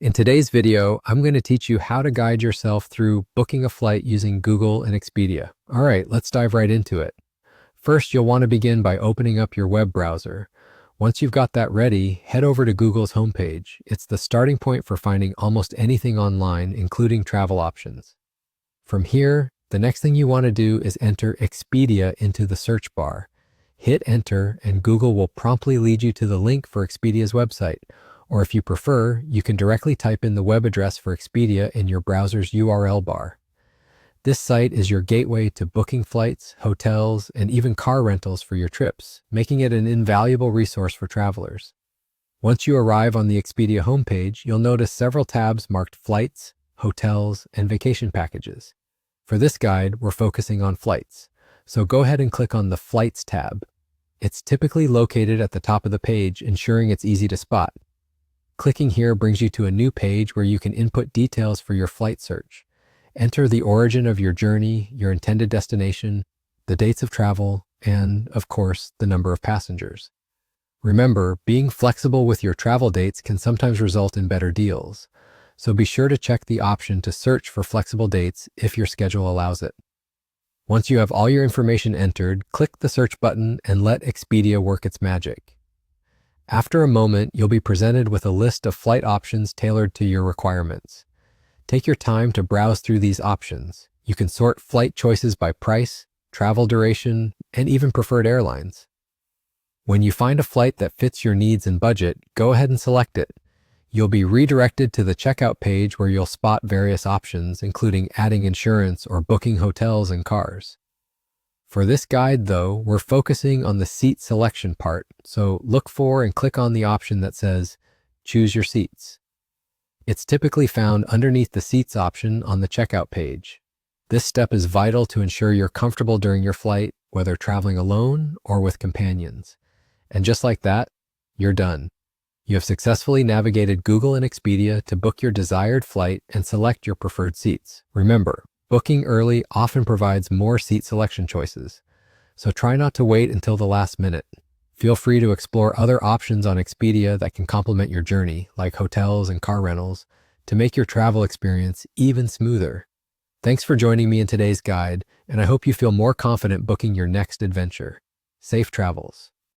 In today's video, I'm going to teach you how to guide yourself through booking a flight using Google and Expedia. All right, let's dive right into it. First, you'll want to begin by opening up your web browser. Once you've got that ready, head over to Google's homepage. It's the starting point for finding almost anything online, including travel options. From here, the next thing you want to do is enter Expedia into the search bar. Hit enter and Google will promptly lead you to the link for Expedia's website. Or if you prefer, you can directly type in the web address for Expedia in your browser's URL bar. This site is your gateway to booking flights, hotels, and even car rentals for your trips, making it an invaluable resource for travelers. Once you arrive on the Expedia homepage, you'll notice several tabs marked Flights, Hotels, and Vacation Packages. For this guide, we're focusing on flights, so go ahead and click on the Flights tab. It's typically located at the top of the page, ensuring it's easy to spot. Clicking here brings you to a new page where you can input details for your flight search. Enter the origin of your journey, your intended destination, the dates of travel, and, of course, the number of passengers. Remember, being flexible with your travel dates can sometimes result in better deals, so be sure to check the option to search for flexible dates if your schedule allows it. Once you have all your information entered, click the search button and let Expedia work its magic. After a moment, you'll be presented with a list of flight options tailored to your requirements. Take your time to browse through these options. You can sort flight choices by price, travel duration, and even preferred airlines. When you find a flight that fits your needs and budget, go ahead and select it. You'll be redirected to the checkout page where you'll spot various options, including adding insurance or booking hotels and cars. For this guide, though, we're focusing on the seat selection part, so look for and click on the option that says Choose Your Seats. It's typically found underneath the Seats option on the checkout page. This step is vital to ensure you're comfortable during your flight, whether traveling alone or with companions. And just like that, you're done. You have successfully navigated Google and Expedia to book your desired flight and select your preferred seats. Remember, booking early often provides more seat selection choices, so try not to wait until the last minute. Feel free to explore other options on Expedia that can complement your journey, like hotels and car rentals, to make your travel experience even smoother. Thanks for joining me in today's guide, and I hope you feel more confident booking your next adventure. Safe travels.